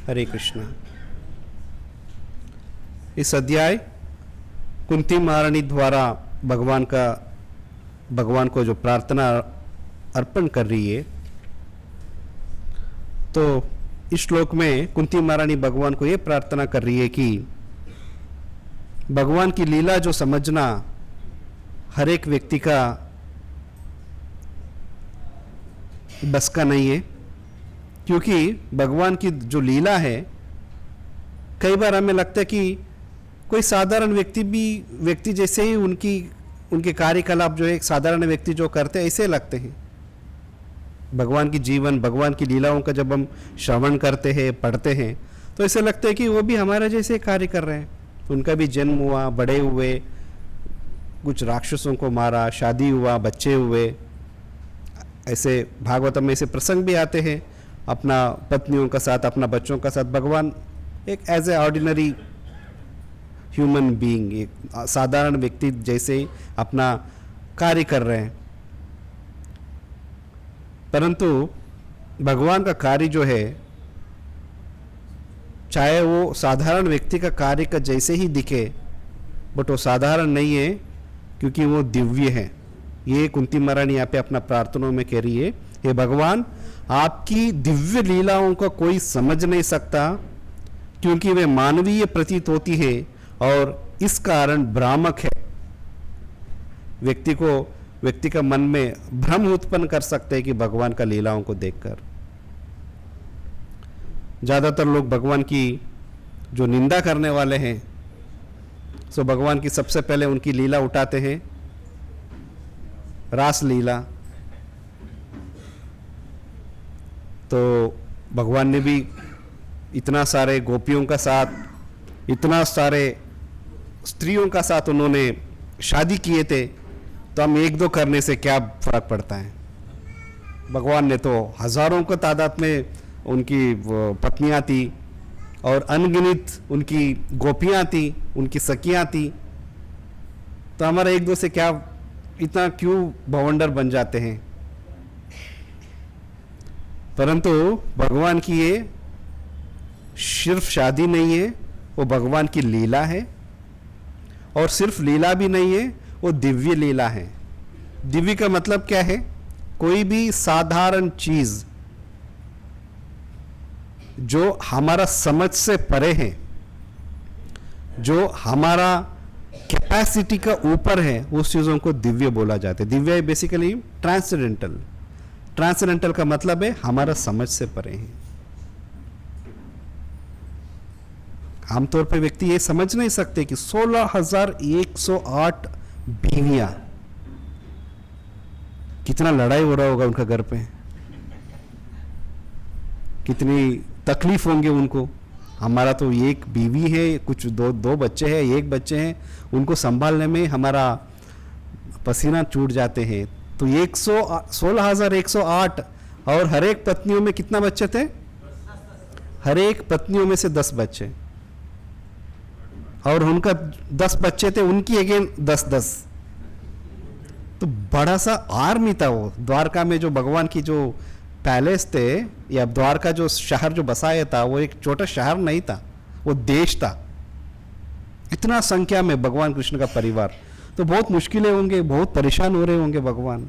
हरे कृष्णा। इस अध्याय कुंती महारानी द्वारा भगवान को जो प्रार्थना अर्पण कर रही है, तो इस श्लोक में कुंती महारानी भगवान को यह प्रार्थना कर रही है कि भगवान की लीला जो समझना हर एक व्यक्ति का बस का नहीं है, क्योंकि भगवान की जो लीला है, कई बार हमें लगता है कि कोई साधारण व्यक्ति जैसे ही उनके कार्यकलाप जो है एक साधारण व्यक्ति जो करते हैं ऐसे लगते हैं। भगवान की जीवन, भगवान की लीलाओं का जब हम श्रवण करते हैं, पढ़ते हैं, तो ऐसे लगता है कि वो भी हमारे जैसे कार्य कर रहे हैं। उनका भी जन्म हुआ, बड़े हुए, कुछ राक्षसों को मारा, शादी हुआ, बच्चे हुए। ऐसे भागवतम में ऐसे प्रसंग भी आते हैं, अपना पत्नियों का साथ, अपना बच्चों का साथ भगवान एक as a ordinary human being, एक साधारण व्यक्ति जैसे अपना कार्य कर रहे हैं। परंतु भगवान का कार्य जो है, चाहे वो साधारण व्यक्ति का कार्य का जैसे ही दिखे, बट वो साधारण नहीं है, क्योंकि वो दिव्य है। ये कुंती महारानी यहाँ पे अपना प्रार्थनाओं में कह रही है, हे भगवान, आपकी दिव्य लीलाओं का कोई समझ नहीं सकता, क्योंकि वे मानवीय प्रतीत होती है और इस कारण भ्रामक है। व्यक्ति का मन में भ्रम उत्पन्न कर सकते हैं कि भगवान का लीलाओं को देखकर। ज्यादातर लोग भगवान की जो निंदा करने वाले हैं, सो भगवान की सबसे पहले उनकी लीला उठाते हैं, रास लीला। तो भगवान ने भी इतना सारे गोपियों का साथ, इतना सारे स्त्रियों का साथ उन्होंने शादी किए थे, तो हम एक दो करने से क्या फर्क पड़ता है। भगवान ने तो हजारों को तादाद में उनकी पत्नियां थी और अनगिनत उनकी गोपियां थी, उनकी सखियां थी। तो हमारा एक दो से क्या, इतना क्यों भवंडर बन जाते हैं। परंतु भगवान की ये सिर्फ शादी नहीं है, वो भगवान की लीला है। और सिर्फ लीला भी नहीं है, वो दिव्य लीला है। दिव्य का मतलब क्या है? कोई भी साधारण चीज जो हमारा समझ से परे है, जो हमारा कैपेसिटी का ऊपर है, उस चीजों को दिव्य बोला जाता है। Divya basically transcendental. ट्रांसेंडेंटल का मतलब है हमारा समझ से परे है। आमतौर पर व्यक्ति ये समझ नहीं सकते कि 16,108 बीवियां, कितना लड़ाई हो रहा होगा उनका घर पे, कितनी तकलीफ होंगे उनको। हमारा तो एक बीवी है, कुछ दो बच्चे हैं, एक बच्चे हैं, उनको संभालने में हमारा पसीना छूट जाते हैं। तो 16,108, और हर एक पत्नियों में कितना बच्चे थे? हर एक पत्नियों में से 10 बच्चे, और उनका 10 बच्चे थे, उनकी अगेन 10-10। तो बड़ा सा आर्मी था वो। द्वारका में जो भगवान की जो पैलेस थे, या द्वारका जो शहर जो बसाया था, वो एक छोटा शहर नहीं था, वो देश था। इतना संख्या में भगवान कृष्ण का परिवार, तो बहुत मुश्किलें होंगे, बहुत परेशान हो रहे होंगे भगवान।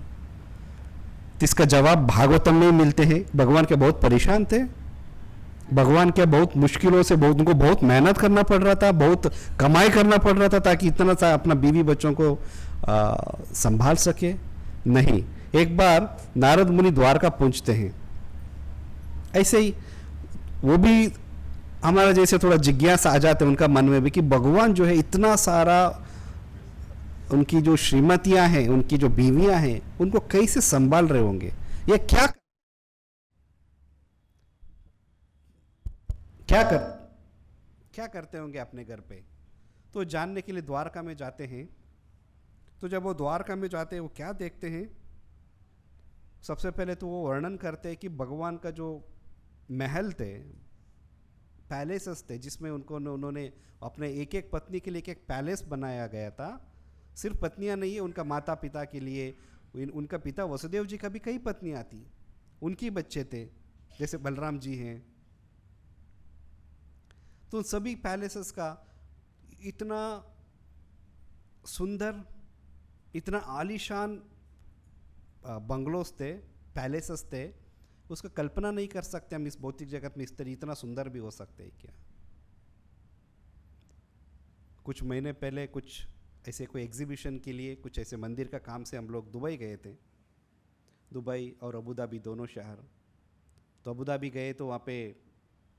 तो इसका जवाब भागवतम में मिलते हैं। भगवान के बहुत परेशान थे, भगवान के बहुत मुश्किलों से, उनको बहुत मेहनत करना पड़ रहा था, बहुत कमाई करना पड़ रहा था, ताकि इतना सा अपना बीवी बच्चों को संभाल सके। नहीं, एक बार नारद मुनि द्वारका पहुंचते हैं, ऐसे ही वो भी हमारा जैसे थोड़ा जिज्ञासा आ जाते हैं उनका मन में भी, कि भगवान जो है इतना सारा, उनकी जो श्रीमतियां हैं, उनकी जो बीवियां हैं, उनको कैसे संभाल रहे होंगे, या क्या करते होंगे अपने घर पे। तो जानने के लिए द्वारका में जाते हैं। तो जब वो द्वारका में जाते हैं, वो क्या देखते हैं? सबसे पहले तो वो वर्णन करते हैं कि भगवान का जो महल थे, पैलेसेस थे, जिसमें उन्होंने अपने एक एक पत्नी के लिए एक पैलेस बनाया गया था। सिर्फ पत्नियां नहीं है, उनका माता पिता के लिए, उनका पिता वसुदेव जी का भी कई पत्नियां थी, उनके बच्चे थे, जैसे बलराम जी हैं। तो उन सभी पैलेसेस का इतना सुंदर, इतना आलीशान बंगलोस थे, पैलेसेस थे, उसका कल्पना नहीं कर सकते हम इस भौतिक जगत में इस तरह इतना सुंदर भी हो सकते हैं क्या। कुछ महीने पहले कुछ ऐसे कोई एग्जीबिशन के लिए, कुछ ऐसे मंदिर का काम से हम लोग दुबई गए थे, दुबई और अबू धाबी दोनों शहर। तो अबू धाबी गए तो वहाँ पे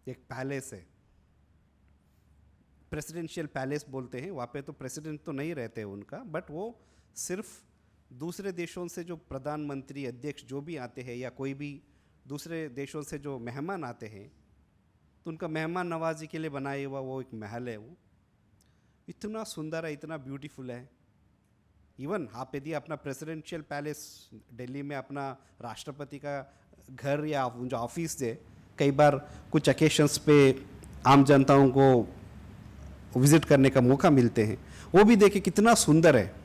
एक पैलेस है, प्रेसिडेंशियल पैलेस बोलते हैं। वहाँ पे तो प्रेसिडेंट तो नहीं रहते उनका, बट वो सिर्फ दूसरे देशों से जो प्रधानमंत्री, अध्यक्ष जो भी आते हैं या कोई भी दूसरे देशों से जो मेहमान आते हैं, तो उनका मेहमान नवाजी के लिए बनाया हुआ वो एक महल है। वो इतना सुंदर है, इतना ब्यूटीफुल है। इवन आप यदि अपना प्रेसिडेंशियल पैलेस दिल्ली में अपना राष्ट्रपति का घर या जो ऑफिस है, कई बार कुछ ओकेशंस पे आम जनताओं को विजिट करने का मौका मिलते हैं, वो भी देखे कितना सुंदर है।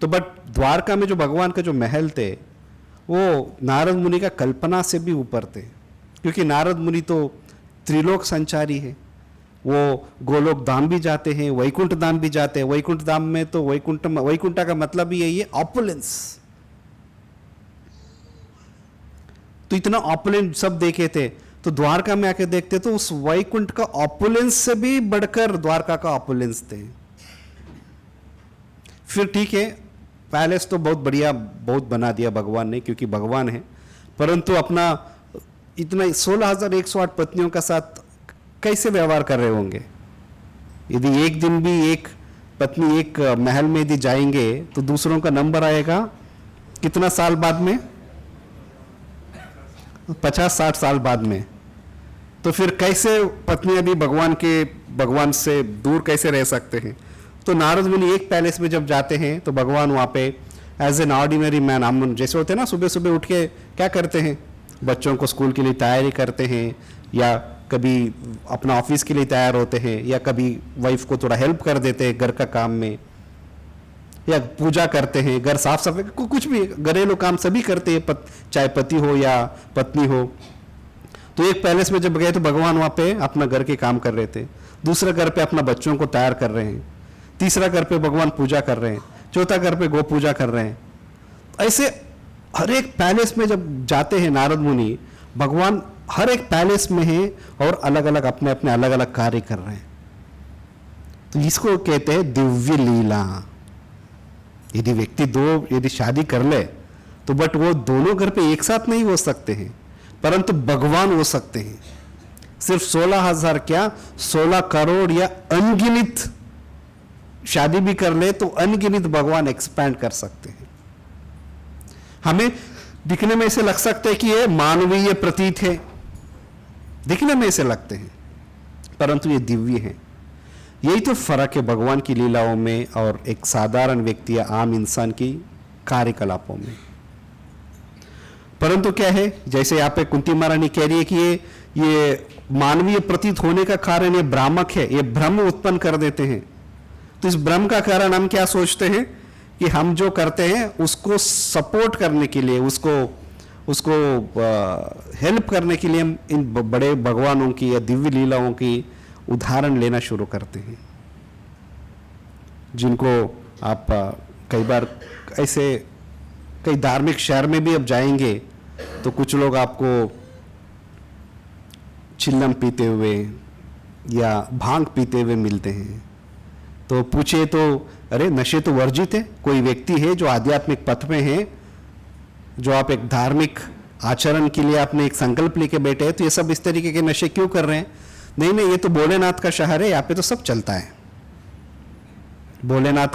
तो बट द्वारका में जो भगवान का जो महल थे वो नारद मुनि का कल्पना से भी ऊपर थे, क्योंकि नारद मुनि तो त्रिलोक संचारी है। वो गोलोक धाम भी जाते हैं, वैकुंठ धाम भी जाते हैं। वैकुंठ धाम में तो वैकुंठा का मतलब ही यही है, ऑपुलेंस। तो इतना ऑपुलेंट सब देखे थे, तो द्वारका में आके देखते तो उस वैकुंठ का ऑपुलेंस से भी बढ़कर द्वारका का ऑपुलेंस थे। फिर ठीक है, पैलेस तो बहुत बढ़िया, बहुत बना दिया भगवान ने, क्योंकि भगवान है, परंतु अपना इतना 16,108 पत्नियों का साथ कैसे व्यवहार कर रहे होंगे। यदि एक दिन भी एक पत्नी एक महल में यदि जाएंगे तो दूसरों का नंबर आएगा कितना साल बाद में, 50-60 साल बाद में। तो फिर कैसे पत्नियां भी भगवान से दूर कैसे रह सकते हैं। तो नारद मुनि एक पैलेस में जब जाते हैं तो भगवान वहाँ पे एज एन ऑर्डिनरी मैन, हम जैसे होते हैं ना, सुबह सुबह उठ के क्या करते हैं, बच्चों को स्कूल के लिए तैयारी करते हैं, या कभी अपना ऑफिस के लिए तैयार होते हैं, या कभी वाइफ को थोड़ा हेल्प कर देते हैं घर का काम में, या पूजा करते हैं, घर साफ सफाई, कुछ भी घरेलू काम सभी करते हैं, चाहे पति हो या पत्नी हो। तो एक पैलेस में जब गए तो भगवान वहाँ पे अपना घर के काम कर रहे थे, दूसरे घर पे अपना बच्चों को तैयार कर रहे हैं, तीसरा घर पे भगवान पूजा कर रहे हैं, चौथा घर पे गो पूजा कर रहे हैं। ऐसे हर एक पैलेस में जब जाते हैं नारद मुनि, भगवान हर एक पैलेस में है और अलग अलग अपने अपने अलग अलग कार्य कर रहे हैं। तो इसको कहते हैं दिव्य लीला। यदि व्यक्ति यदि शादी कर ले तो बट वो दोनों घर पे एक साथ नहीं हो सकते हैं, परंतु भगवान हो सकते हैं। सिर्फ 16,000 क्या, 16 करोड़ या अनगिनत शादी भी कर ले तो अनगिनत भगवान एक्सपैंड कर सकते हैं। हमें दिखने में ऐसे लग सकता है कि ये मानवीय प्रतीत है, दिखने में ऐसे लगते हैं, परंतु ये दिव्य है। यही तो फर्क है भगवान की लीलाओं में और एक साधारण व्यक्ति या आम इंसान की कार्यकलापों में। परंतु क्या है, जैसे यहाँ पे कुंती महारानी कह रही है कि ये मानवीय प्रतीत होने का कारण ये भ्रामक है, ये भ्रम उत्पन्न कर देते हैं। तो इस भ्रम का कारण हम क्या सोचते हैं कि हम जो करते हैं उसको सपोर्ट करने के लिए, उसको हेल्प करने के लिए हम इन बड़े भगवानों की या दिव्य लीलाओं की उदाहरण लेना शुरू करते हैं, जिनको आप कई बार ऐसे कई धार्मिक शहर में भी अब जाएंगे तो कुछ लोग आपको चिल्लम पीते हुए या भांग पीते हुए मिलते हैं। तो पूछे तो अरे नशे तो वर्जित है, कोई व्यक्ति है जो आध्यात्मिक पथ में है, जो आप एक धार्मिक आचरण के लिए आपने एक संकल्प लेके बैठे हैं, तो ये सब इस तरीके के नशे क्यों कर रहे हैं। नहीं, ये तो भोलेनाथ का शहर है, यहाँ पे तो सब चलता है। भोलेनाथ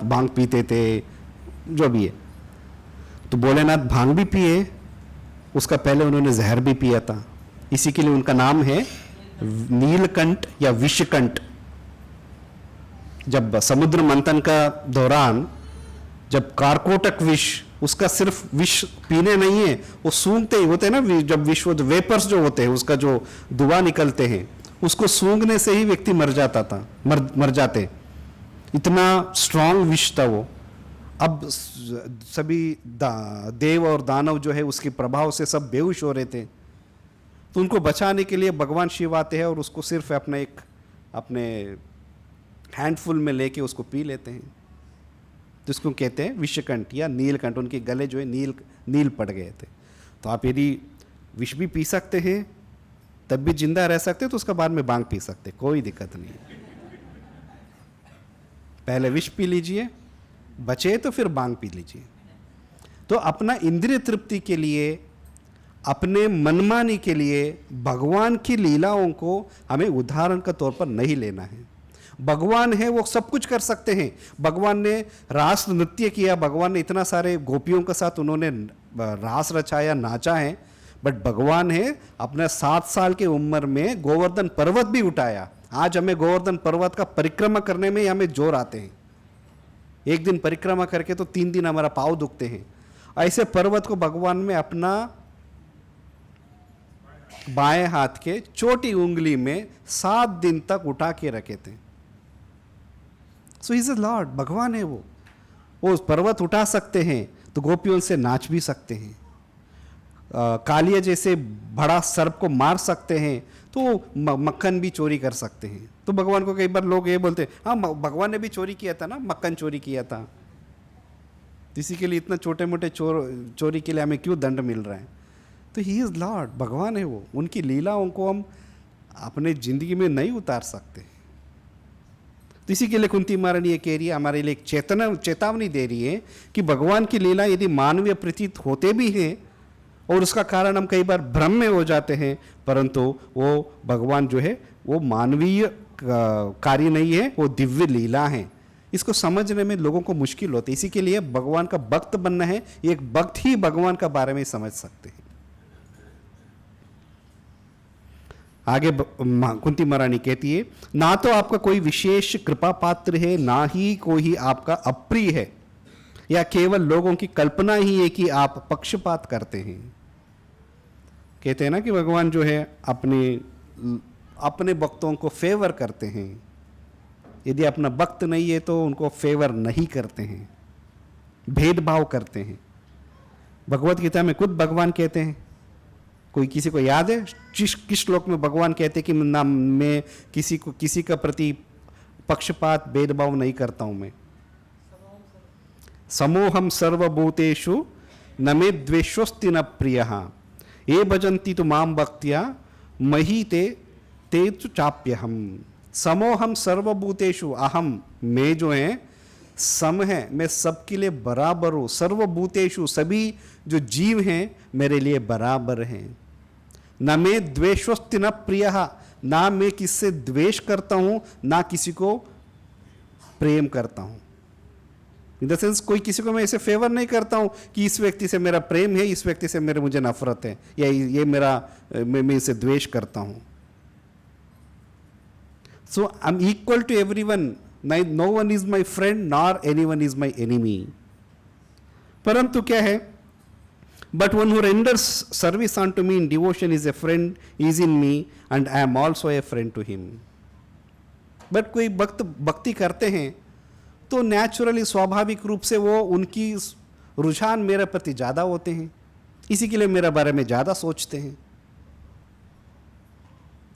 भांग पीते थे, जो भी है। तो भोलेनाथ भांग भी पिए, उसका पहले उन्होंने जहर भी पिया था, इसी के लिए उनका नाम है नीलकंठ या विषकंठ। जब समुद्र मंथन का दौरान जब कारकोटक विष, उसका सिर्फ विष पीने नहीं है, वो सूंघते ही होते हैं ना, जब विष वेपर्स जो होते हैं उसका जो धुआं निकलते हैं, उसको सूंघने से ही व्यक्ति मर जाता था, मर जाते। इतना स्ट्रांग विष था वो। अब सभी देव और दानव जो है उसके प्रभाव से सब बेहोश हो रहे थे। तो उनको बचाने के लिए भगवान शिव आते हैं और उसको सिर्फ अपने हैंडफुल में लेके उसको पी लेते हैं, जिसको कहते हैं विषकंठ या नीलकंठ। उनके गले जो है नील पड़ गए थे। तो आप यदि विष भी पी सकते हैं तब भी जिंदा रह सकते, तो उसका बाद में भांग पी सकते, कोई दिक्कत नहीं। पहले विष पी लीजिए, बचे तो फिर भांग पी लीजिए। तो अपना इंद्रिय तृप्ति के लिए, अपने मनमानी के लिए भगवान की लीलाओं को हमें उदाहरण के तौर पर नहीं लेना है। भगवान है, वो सब कुछ कर सकते हैं। भगवान ने रास नृत्य किया, भगवान ने इतना सारे गोपियों के साथ उन्होंने रास रचाया, नाचा है। बट भगवान है, अपने 7 साल की उम्र में गोवर्धन पर्वत भी उठाया। आज हमें गोवर्धन पर्वत का परिक्रमा करने में हमें जोर आते हैं। एक दिन परिक्रमा करके तो 3 दिन हमारा पाँव दुखते हैं। ऐसे पर्वत को भगवान में अपना बाएं हाथ के छोटी उंगली में 7 दिन तक उठा के रखे थे। सो इज अ लॉर्ड, भगवान है वो उस पर्वत उठा सकते हैं तो गोपियों से नाच भी सकते हैं। कालिया जैसे बड़ा सर्प को मार सकते हैं तो मक्खन भी चोरी कर सकते हैं। तो भगवान को कई बार लोग ये बोलते हैं, हाँ भगवान ने भी चोरी किया था ना, मक्खन चोरी किया था, इसी के लिए इतना छोटे मोटे चोरी के लिए हमें क्यों दंड मिल रहा है। तो ही इज़ लॉर्ड, भगवान है वो। उनकी लीलाओं को हम अपने ज़िंदगी में नहीं उतार सकते। तो इसी के लिए कुंती महारानी ये कह रही है, हमारे लिए एक चेतावनी दे रही है कि भगवान की लीला यदि मानवीय प्रतीत होते भी हैं और उसका कारण हम कई बार भ्रम में हो जाते हैं, परंतु वो भगवान जो है वो मानवीय कार्य नहीं है, वो दिव्य लीला है। इसको समझने में लोगों को मुश्किल होती है। इसी के लिए भगवान का भक्त बनना है, एक भक्त ही भगवान का बारे में समझ सकते हैं। आगे कुंती महारानी कहती है, ना तो आपका कोई विशेष कृपा पात्र है, ना ही कोई आपका अप्रिय है, या केवल लोगों की कल्पना ही है कि आप पक्षपात करते हैं। कहते हैं ना कि भगवान जो है अपने भक्तों को फेवर करते हैं। यदि अपना भक्त नहीं है तो उनको फेवर नहीं करते हैं, भेदभाव करते हैं। भगवत गीता में खुद भगवान कहते हैं, कोई किसी को याद है किस श्लोक में भगवान कहते हैं कि ना मैं किसी का प्रति पक्षपात भेदभाव नहीं करता हूं। मैं समोहम सर्वभूतेषु न मे द्वेषोस्ति न प्रियः, ये भजन्ति तो माम भक्त्या मही ते तु चाप्यहम। समोहम सर्वभूतेषु, अहम मैं जो है सम है, मैं सबके लिए बराबर हूँ। सर्वभूतेषु, सभी जो जीव हैं मेरे लिए बराबर हैं। न मैं द्वेषोस्ति न प्रियः, ना मैं किससे द्वेष करता हूँ ना किसी को प्रेम करता हूँ। इन द सेंस कोई किसी को मैं ऐसे फेवर नहीं करता हूँ कि इस व्यक्ति से मेरा प्रेम है, इस व्यक्ति से मुझे नफरत है, या ये मैं इसे द्वेष करता हूँ। So I am equal to everyone, no one is my friend nor any one is my enemy. परंतु क्या है, but one who renders service on to me in devotion is a friend is in me and I am also a friend to him. But कोई भक्ति करते हैं तो naturally स्वाभाविक रूप से वो उनकी रुझान मेरे प्रति ज़्यादा होते हैं, इसी के लिए मेरे बारे में ज़्यादा सोचते हैं।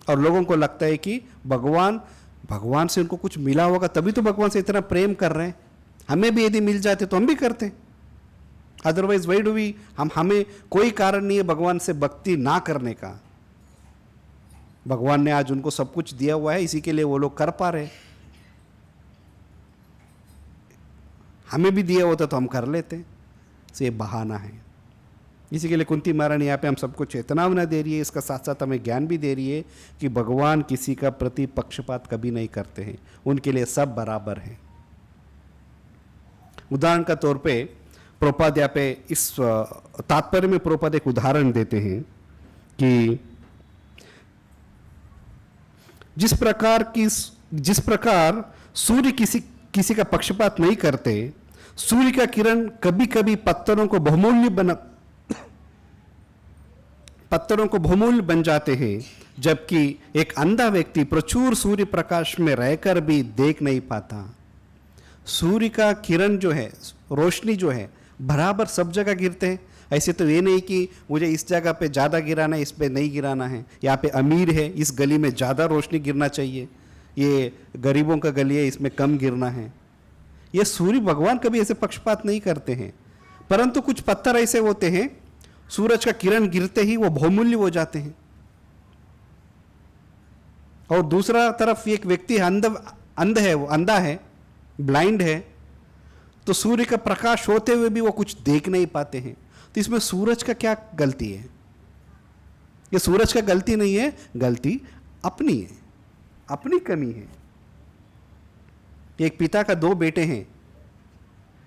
और लोगों को लगता है कि भगवान से उनको कुछ मिला होगा तभी तो भगवान से इतना प्रेम कर रहे हैं, हमें भी यदि मिल जाते तो हम भी करते। अदरवाइज वाई डू वी, हमें कोई कारण नहीं है भगवान से भक्ति ना करने का। भगवान ने आज उनको सब कुछ दिया हुआ है, इसी के लिए वो लोग कर पा रहे। हमें भी दिया होता तो हम कर लेते। तो ये बहाना है। इसी के लिए कुंती महारानी यहाँ पे हम सबको चेतनावना दे रही है, इसका साथ साथ हमें ज्ञान भी दे रही है कि भगवान किसी का प्रति पक्षपात कभी नहीं करते हैं, उनके लिए सब बराबर हैं। उदाहरण का तौर पे प्रभुपाद यहाँ पे इस तात्पर्य में प्रभुपाद एक उदाहरण देते हैं कि जिस प्रकार सूर्य किसी का पक्षपात नहीं करते, सूर्य का किरण कभी कभी पत्थरों को बहुमूल्य बन जाते हैं, जबकि एक अंधा व्यक्ति प्रचुर सूर्य प्रकाश में रहकर भी देख नहीं पाता। सूर्य का किरण जो है, रोशनी जो है, बराबर सब जगह गिरते हैं। ऐसे तो ये नहीं कि मुझे इस जगह पे ज़्यादा गिराना है, इस पे नहीं गिराना है, यहाँ पे अमीर है इस गली में ज़्यादा रोशनी गिरना चाहिए, ये गरीबों का गली है इसमें कम गिरना है। ये सूर्य भगवान कभी ऐसे पक्षपात नहीं करते हैं। परंतु कुछ पत्थर ऐसे होते हैं, सूरज का किरण गिरते ही वो बहुमूल्य हो जाते हैं। और दूसरा तरफ एक व्यक्ति अंध है, वो अंधा है, ब्लाइंड है, तो सूर्य का प्रकाश होते हुए भी वो कुछ देख नहीं पाते हैं। तो इसमें सूरज का क्या गलती है? ये सूरज का गलती नहीं है, गलती अपनी है, अपनी कमी है। एक पिता का दो बेटे हैं,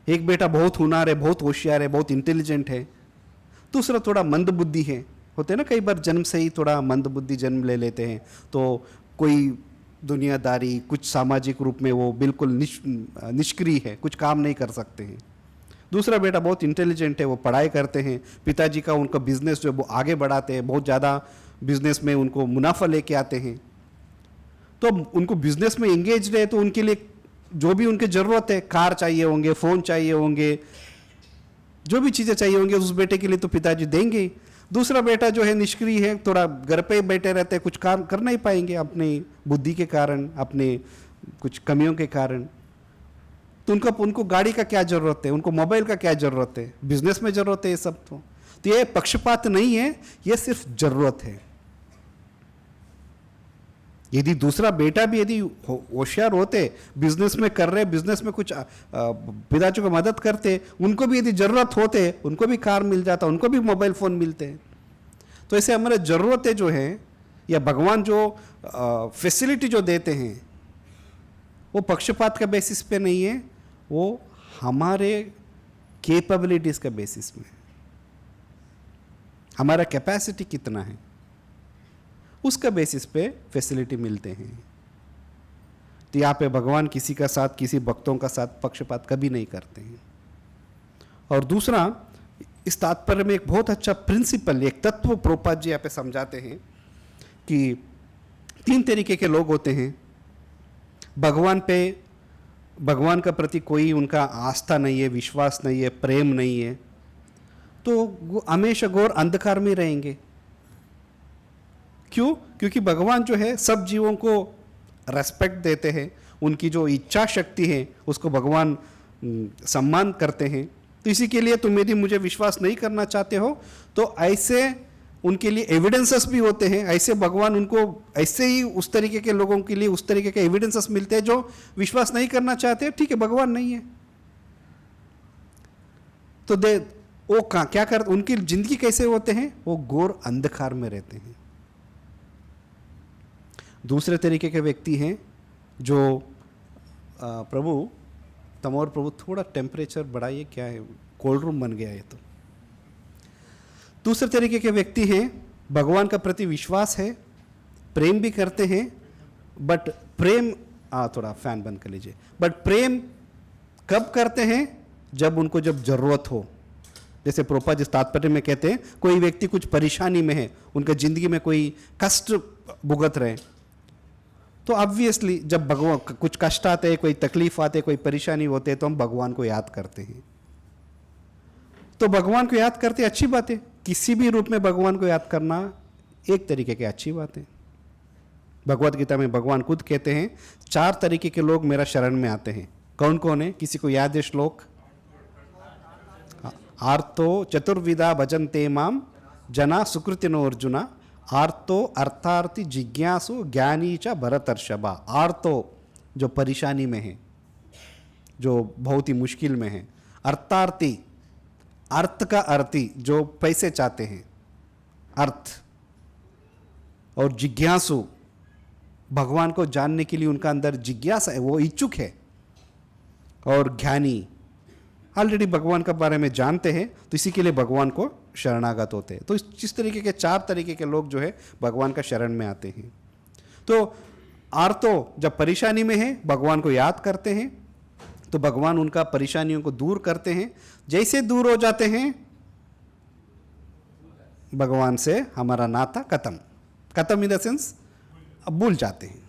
एक बेटा बहुत हुनर है, बहुत होशियार है, बहुत इंटेलिजेंट है, दूसरा थोड़ा मंद बुद्धि है। होते हैं ना, कई बार जन्म से ही थोड़ा मंद बुद्धि जन्म ले लेते हैं, तो कोई दुनियादारी, कुछ सामाजिक रूप में वो बिल्कुल निष्क्रिय है, कुछ काम नहीं कर सकते हैं। दूसरा बेटा बहुत इंटेलिजेंट है, वो पढ़ाई करते हैं, पिताजी का उनका बिजनेस जो वो आगे बढ़ाते हैं, बहुत ज़्यादा बिजनेस में उनको मुनाफा लेके आते हैं। तो उनको बिजनेस में इंगेज रहे तो उनके लिए जो भी उनकी ज़रूरत है, कार चाहिए होंगे, फ़ोन चाहिए होंगे, जो भी चीज़ें चाहिए होंगे उस बेटे के लिए तो पिताजी देंगे। दूसरा बेटा जो है निष्क्रिय है, थोड़ा घर पे बैठे रहते हैं, कुछ काम कर नहीं पाएंगे अपनी बुद्धि के कारण, अपने कुछ कमियों के कारण। तो उनको गाड़ी का क्या ज़रूरत है, उनको मोबाइल का क्या ज़रूरत है, बिजनेस में ज़रूरत है ये सब। तो ये पक्षपात नहीं है, ये सिर्फ ज़रूरत है। यदि दूसरा बेटा भी यदि होशियार होते, बिजनेस में कर रहे, बिजनेस में कुछ पिताजी को मदद करते, उनको भी यदि ज़रूरत होते, उनको भी कार मिल जाता, उनको भी मोबाइल फ़ोन मिलते हैं। तो ऐसे हमारे ज़रूरतें जो हैं, या भगवान जो फैसिलिटी जो देते हैं, वो पक्षपात का बेसिस पे नहीं है, वो हमारे कैपेबिलिटीज़ का बेसिस में, हमारा कैपेसिटी कितना है उसका बेसिस पे फैसिलिटी मिलते हैं। तो यहाँ पे भगवान किसी का साथ, किसी भक्तों का साथ पक्षपात कभी नहीं करते हैं। और दूसरा, इस तात्पर्य में एक बहुत अच्छा प्रिंसिपल, एक तत्व प्रभुपाद जी यहाँ पे समझाते हैं कि 3 तरीके के लोग होते हैं। भगवान का प्रति कोई उनका आस्था नहीं है, विश्वास नहीं है, प्रेम नहीं है, तो वो हमेशा घोर अंधकार में रहेंगे। क्यों? क्योंकि भगवान जो है सब जीवों को रेस्पेक्ट देते हैं, उनकी जो इच्छा शक्ति है उसको भगवान सम्मान करते हैं। तो इसी के लिए तुम यदि मुझे विश्वास नहीं करना चाहते हो तो ऐसे उनके लिए एविडेंसेस भी होते हैं। ऐसे भगवान उनको ऐसे ही उस तरीके के लोगों के लिए उस तरीके के एविडेंसेस मिलते हैं जो विश्वास नहीं करना चाहते, ठीक है भगवान नहीं है तो वो क्या कर, उनकी जिंदगी कैसे होते हैं, वो घोर अंधकार में रहते हैं। दूसरे तरीके के व्यक्ति हैं जो प्रभु तमोर प्रभु थोड़ा टेम्परेचर बढ़ाइए, क्या है कोल्ड रूम बन गया है। तो दूसरे तरीके के व्यक्ति हैं, भगवान का प्रति विश्वास है, प्रेम भी करते हैं, बट प्रेम थोड़ा फैन बंद कर लीजिए, बट प्रेम कब करते हैं, जब ज़रूरत हो। जैसे प्रभुपाद जिस तात्पर्य में कहते हैं, कोई व्यक्ति कुछ परेशानी में है, उनका जिंदगी में कोई कष्ट भुगत रहे, तो ऑब्वियसली जब भगवान कुछ कष्ट आते हैं, कोई तकलीफ आते, कोई परेशानी होते हैं, तो हम भगवान को याद करते हैं। तो भगवान को याद करते अच्छी बात है, किसी भी रूप में भगवान को याद करना एक तरीके की अच्छी बात है। भगवत गीता में भगवान खुद कहते हैं 4 तरीके के लोग मेरा शरण में आते हैं। कौन कौन है? किसी को याद है श्लोक? आर्तो चतुर्विधा भजन्ते माम जना सुकृतिनो अर्जुना, आर्तो अर्थार्थी जिज्ञासु ज्ञानी च भरतर्षभा। आर्तो जो परेशानी में है, जो बहुत ही मुश्किल में है, अर्थार्थी अर्थ का अर्थी जो पैसे चाहते हैं अर्थ, और जिज्ञासु भगवान को जानने के लिए उनका अंदर जिज्ञासा है, वो इच्छुक है, और ज्ञानी ऑलरेडी भगवान के बारे में जानते हैं, तो इसी के लिए भगवान को शरणागत होते हैं। तो इस तरीके के 4 तरीके के लोग जो है भगवान का शरण में आते हैं। तो आर्तो जब परेशानी में है, भगवान को याद करते हैं, तो भगवान उनका परेशानियों को दूर करते हैं। जैसे दूर हो जाते हैं, भगवान से हमारा नाता खत्म इन द सेंस अब भूल जाते हैं।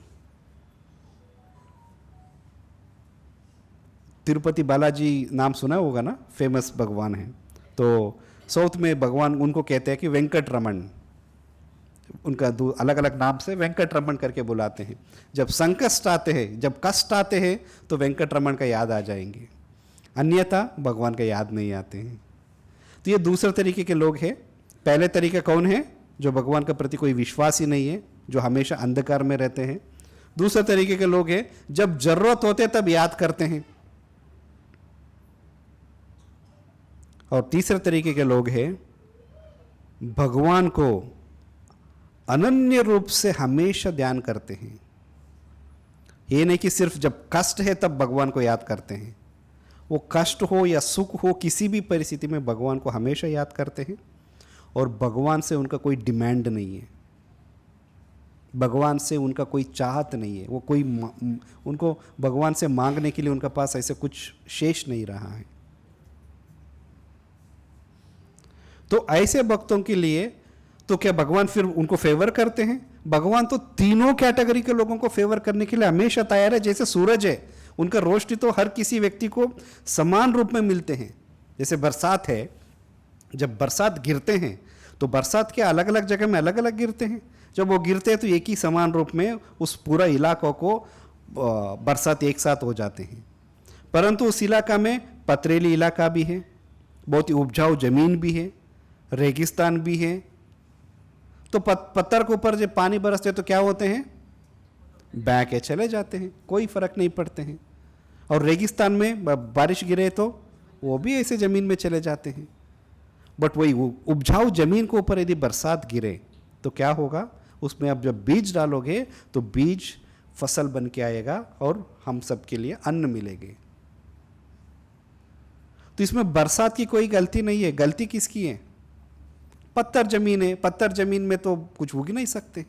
तिरुपति बालाजी नाम सुना होगा ना, फेमस भगवान हैं। तो साउथ में भगवान उनको कहते हैं कि वेंकट रमन, उनका अलग अलग नाम से वेंकट रमन करके बुलाते हैं। जब संकट आते हैं, जब कष्ट आते हैं, तो वेंकट रमन का याद आ जाएंगे, अन्यथा भगवान का याद नहीं आते हैं। तो ये दूसरे तरीके के लोग हैं। पहले तरीका कौन है? जो भगवान के प्रति कोई विश्वास ही नहीं है, जो हमेशा अंधकार में रहते हैं। दूसरे तरीके के लोग हैं, जब जरूरत होते तब याद करते हैं। और तीसरे तरीके के लोग हैं, भगवान को अनन्य रूप से हमेशा ध्यान करते हैं। ये नहीं कि सिर्फ जब कष्ट है तब भगवान को याद करते हैं। वो कष्ट हो या सुख हो, किसी भी परिस्थिति में भगवान को हमेशा याद करते हैं। और भगवान से उनका कोई डिमांड नहीं है, भगवान से उनका कोई चाहत नहीं है। वो कोई उनको भगवान से मांगने के लिए उनका पास ऐसे कुछ शेष नहीं रहा है। तो ऐसे भक्तों के लिए तो क्या भगवान फिर उनको फेवर करते हैं? भगवान तो तीनों कैटेगरी के लोगों को फेवर करने के लिए हमेशा तैयार है। जैसे सूरज है, उनका रोशनी तो हर किसी व्यक्ति को समान रूप में मिलते हैं। जैसे बरसात है, जब बरसात गिरते हैं तो बरसात के अलग अलग जगह में अलग अलग गिरते हैं। जब वो गिरते हैं तो एक ही समान रूप में उस पूरा इलाकों को बरसात एक साथ हो जाते हैं। परंतु उस इलाका में पथरीली इलाका भी है, बहुत ही उपजाऊ जमीन भी है, रेगिस्तान भी है। तो पत्थर के ऊपर जब पानी बरसते तो क्या होते हैं? बह के चले जाते हैं, कोई फर्क नहीं पड़ते हैं। और रेगिस्तान में बारिश गिरे तो वो भी ऐसे जमीन में चले जाते हैं। बट वही उपजाऊ जमीन के ऊपर यदि बरसात गिरे तो क्या होगा? उसमें अब जब बीज डालोगे तो बीज फसल बन के आएगा और हम सब के लिए अन्न मिलेंगे। तो इसमें बरसात की कोई गलती नहीं है। गलती किसकी है? पत्थर जमीन है, पत्थर जमीन में तो कुछ उग नहीं सकते,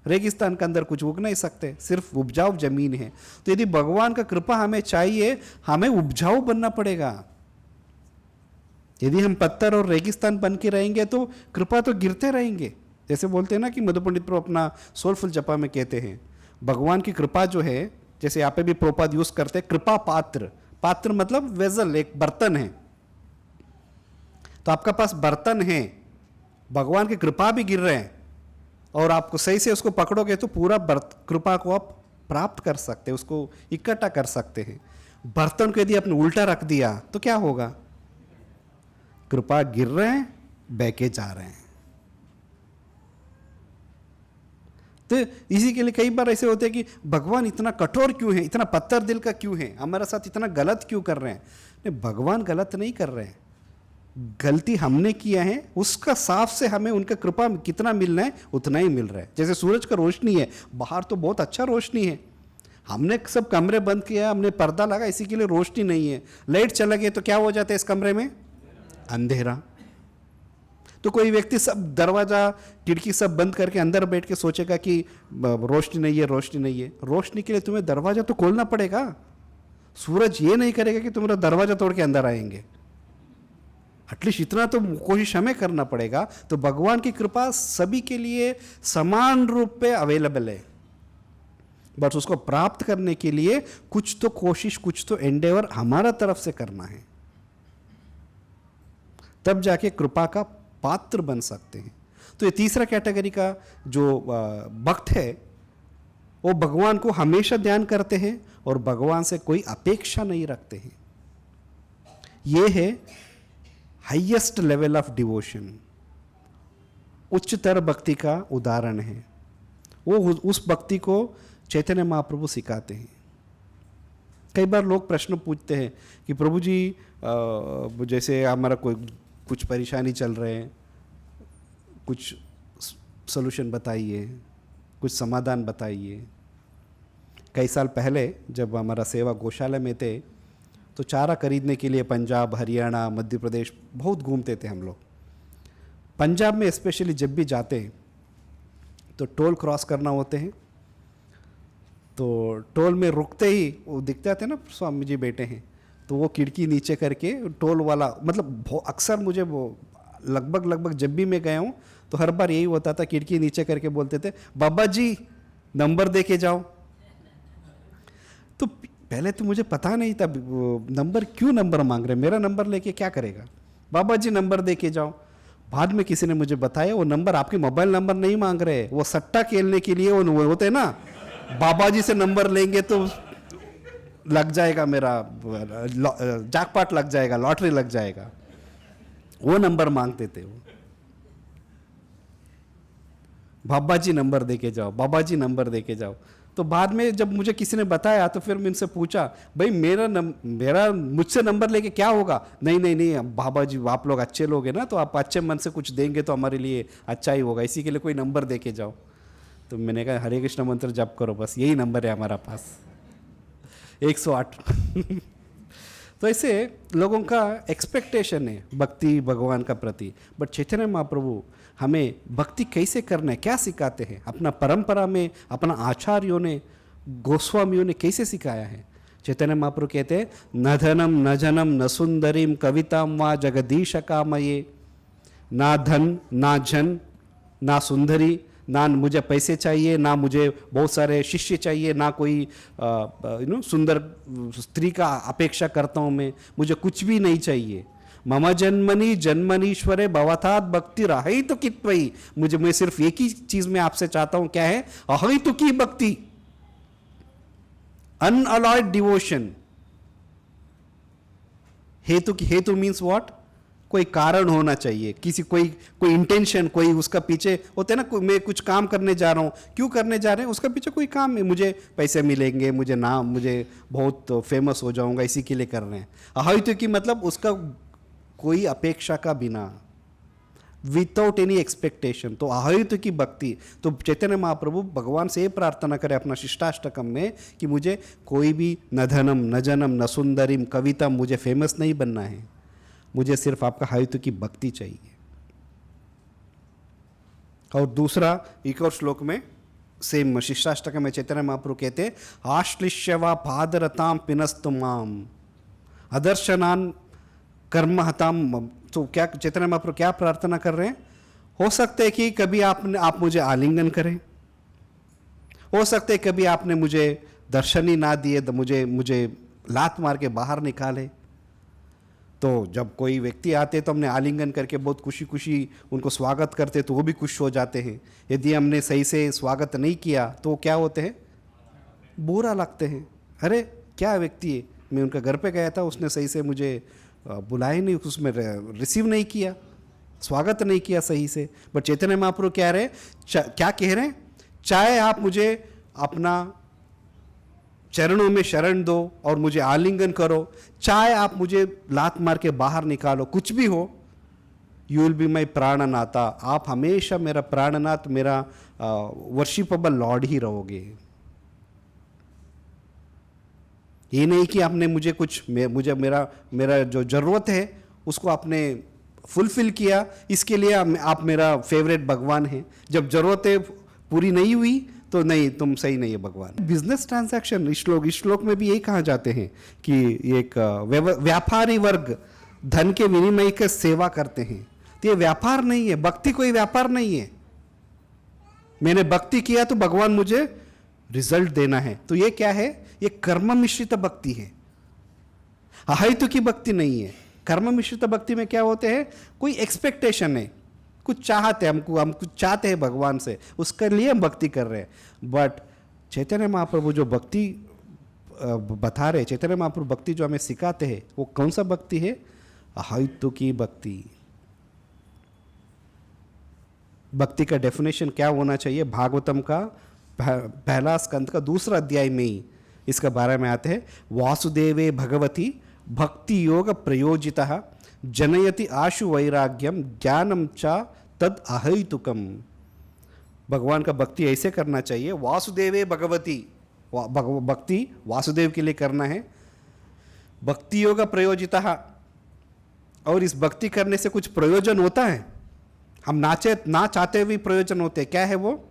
रेगिस्तान के अंदर कुछ उग नहीं सकते, सिर्फ उपजाऊ जमीन है। तो यदि भगवान का कृपा हमें चाहिए, हमें उपजाऊ बनना पड़ेगा। यदि हम पत्थर और रेगिस्तान बन के रहेंगे तो कृपा तो गिरते रहेंगे। जैसे बोलते हैं ना कि मधु पंडित प्रभु अपना सोलफुल जपा में कहते हैं, भगवान की कृपा जो है, जैसे यहाँ पे भी प्रोपाद यूज करते हैं, कृपा पात्र। पात्र मतलब वेजल, एक बर्तन है। तो आपका पास बर्तन है, भगवान की कृपा भी गिर रहे हैं और आपको सही से उसको पकड़ोगे तो पूरा कृपा को आप प्राप्त कर सकते हैं, उसको इकट्ठा कर सकते हैं। बर्तन को यदि आपने उल्टा रख दिया तो क्या होगा? कृपा गिर रहे हैं, बहके जा रहे हैं। तो इसी के लिए कई बार ऐसे होते हैं कि भगवान इतना कठोर क्यों है, इतना पत्थर दिल का क्यों है, हमारे साथ इतना गलत क्यों कर रहे हैं? नहीं, भगवान गलत नहीं कर रहे हैं, गलती हमने किया है, उसका साफ से हमें उनका कृपा कितना मिलना है उतना ही मिल रहा है। जैसे सूरज का रोशनी है, बाहर तो बहुत अच्छा रोशनी है, हमने सब कमरे बंद किया, हमने पर्दा लगा, इसी के लिए रोशनी नहीं है। लाइट चला गया तो क्या हो जाता है इस कमरे में? अंधेरा। तो कोई व्यक्ति सब दरवाजा खिड़की सब बंद करके अंदर बैठ के सोचेगा कि रोशनी नहीं है, रोशनी नहीं है। रोशनी के लिए तुम्हें दरवाजा तो खोलना पड़ेगा। सूरज ये नहीं करेगा कि तुम्हारा दरवाजा तोड़ के अंदर आएंगे, एटलीस्ट इतना तो कोशिश हमें करना पड़ेगा। तो भगवान की कृपा सभी के लिए समान रूप पे अवेलेबल है, बस उसको प्राप्त करने के लिए कुछ तो कोशिश, कुछ तो एंडेवर हमारा तरफ से करना है, तब जाके कृपा का पात्र बन सकते हैं। तो ये तीसरा कैटेगरी का जो भक्त है, वो भगवान को हमेशा ध्यान करते हैं और भगवान से कोई अपेक्षा नहीं रखते हैं। ये है हाईएस्ट लेवल ऑफ डिवोशन, उच्चतर भक्ति का उदाहरण है। वो उस भक्ति को चैतन्य महाप्रभु सिखाते हैं। कई बार लोग प्रश्न पूछते हैं कि प्रभु जी जैसे हमारा कोई कुछ परेशानी चल रहे हैं, कुछ सॉल्यूशन बताइए, कुछ समाधान बताइए। कई साल पहले जब हमारा सेवा गौशाला में थे तो चारा खरीदने के लिए पंजाब, हरियाणा, मध्य प्रदेश बहुत घूमते थे हम लोग। पंजाब में स्पेशली जब भी जाते हैं तो टोल क्रॉस करना होते हैं, तो टोल में रुकते ही वो दिखते थे ना स्वामी जी बैठे हैं, तो वो खिड़की नीचे करके टोल वाला, मतलब अक्सर मुझे वो लगभग जब भी मैं गया हूँ तो हर बार यही होता था, खिड़की नीचे करके बोलते थे बाबा जी नंबर दे के जाओ। तो पहले तो मुझे पता नहीं था नंबर क्यों नंबर मांग रहे, मेरा नंबर लेके क्या करेगा, बाबा जी नंबर दे के जाओ। बाद में किसी ने मुझे बताया वो नंबर आपके मोबाइल नंबर नहीं मांग रहे, वो सट्टा खेलने के लिए वो होते हैं ना, बाबा जी से नंबर लेंगे तो लग जाएगा मेरा जैकपॉट लग जाएगा, लॉटरी लग जाएगा, वो नंबर मांगते थे वो। बाबा जी नंबर दे के जाओ, बाबा जी नंबर दे के जाओ। तो बाद में जब मुझे किसी ने बताया तो फिर मैं इनसे पूछा, भाई मेरा मुझसे नंबर लेके क्या होगा? नहीं नहीं नहीं बाबा जी आप लोग अच्छे लोग हैं ना, तो आप अच्छे मन से कुछ देंगे तो हमारे लिए अच्छा ही होगा, इसी के लिए कोई नंबर दे के जाओ। तो मैंने कहा हरे कृष्ण मंत्र जप करो, बस यही नंबर है हमारा पास 108। तो ऐसे लोगों का एक्सपेक्टेशन है भक्ति भगवान का प्रति। बट चैतन्य महाप्रभु हमें भक्ति कैसे करना है क्या सिखाते हैं, अपना परंपरा में अपना आचार्यों ने गोस्वामियों ने कैसे सिखाया है। चैतन्य महाप्रभु कहते हैं न धनम न जनम न सुंदरीम कविताम वा जगदीश कामये, ना धन ना जन ना सुंदरी, ना मुझे पैसे चाहिए, ना मुझे बहुत सारे शिष्य चाहिए, ना कोई सुंदर स्त्री का अपेक्षा करता हूँ मैं, मुझे कुछ भी नहीं चाहिए। मम जन्मनि जन्मनीश्वरे भवतात् भक्ति रही तो कित्वई, मुझे मैं सिर्फ एक ही चीज में आपसे चाहता हूं, क्या है? अहितु की भक्ति, अनअलॉयड डिवोशन। हेतु मीन्स व्हाट? कोई कारण होना चाहिए, किसी कोई इंटेंशन, कोई उसका पीछे होते हैं ना, मैं कुछ काम करने जा रहा हूँ, क्यों करने जा रहे हैं? उसका पीछे कोई काम है, मुझे पैसे मिलेंगे, मुझे बहुत फेमस हो जाऊंगा, इसी के लिए कर रहे हैं। अहितु की मतलब उसका कोई अपेक्षा का बिना, विदाउट एनी एक्सपेक्टेशन, तो अहितु की भक्ति। तो चैतन्य महाप्रभु भगवान से ये प्रार्थना करें अपना शिष्टाष्टकम में कि मुझे कोई भी न धनम न जनम न सुंदरीम कविता, मुझे फेमस नहीं बनना है, मुझे सिर्फ आपका अहितु की भक्ति चाहिए। और दूसरा एक और श्लोक में सेम शिष्टाष्टकम में चैतन्य महाप्रभु कहते हैं आश्लिष्य वा पादरताम पिनस्तु माम अदर्शनान कर्म हताम। तो क्या चैतन्य महाप्रभु क्या प्रार्थना कर रहे हैं? हो सकता है कि कभी आप मुझे आलिंगन करें, हो सकता है कभी आपने मुझे दर्शन ही ना दिए, तो मुझे लात मार के बाहर निकाले। तो जब कोई व्यक्ति आते तो हमने आलिंगन करके बहुत खुशी खुशी उनको स्वागत करते, तो वो भी खुश हो जाते हैं। यदि हमने सही से स्वागत नहीं किया तो क्या होते हैं? बुरा लगते हैं, अरे क्या व्यक्ति है, मैं उनका घर पे गया था, उसने सही से मुझे बुलाया नहीं, उसमें रिसीव नहीं किया, स्वागत नहीं किया सही से। बट चैतन्य महाप्रभु क्या कह रहे हैं? चाहे आप मुझे अपना चरणों में शरण दो और मुझे आलिंगन करो, चाहे आप मुझे लात मार के बाहर निकालो, कुछ भी हो, यू विल बी माई प्राणनाथा, आप हमेशा मेरा प्राणनाथ, मेरा वर्शिपेबल लॉर्ड ही रहोगे। ये नहीं कि आपने मुझे मुझे मेरा जो ज़रूरत है उसको आपने फुलफिल किया, इसके लिए आप मेरा फेवरेट भगवान है। जब ज़रूरतें पूरी नहीं हुई तो नहीं, तुम सही नहीं है भगवान। बिजनेस ट्रांजैक्शन इस श्लोक में भी यही कहा जाते हैं कि एक व्यापारी वर्ग धन के विनिमय की सेवा करते हैं। तो ये व्यापार नहीं है, भक्ति कोई व्यापार नहीं है। मैंने भक्ति किया तो भगवान मुझे रिजल्ट देना है, तो ये क्या है? ये कर्म मिश्रित भक्ति है, अहितु की भक्ति नहीं है। कर्म मिश्रित भक्ति में क्या होते हैं? कोई एक्सपेक्टेशन है, कुछ चाहते हैं, हम कुछ चाहते हैं भगवान से, उसके लिए हम भक्ति कर रहे हैं। बट चैतन्य महाप्रभु जो भक्ति बता रहे, चैतन्य महाप्रभु भक्ति जो हमें सिखाते हैं, वो कौन सा भक्ति है? अहितु की भक्ति। भक्ति का डेफिनेशन क्या होना चाहिए? भागवतम का पहला स्कंद का दूसरा अध्याय में ही इसका बारे में आते हैं। वासुदेवे भगवती भक्ति योग प्रयोजितः जनयति आशु वैराग्यम ज्ञानम च तद अहैतुकम। भगवान का भक्ति ऐसे करना चाहिए, वासुदेवे भगवती, भक्ति वासुदेव के लिए करना है। भक्ति योग प्रयोजितः, और इस भक्ति करने से कुछ प्रयोजन होता है, हम ना चाहते हुए प्रयोजन होते हैं। क्या है वो?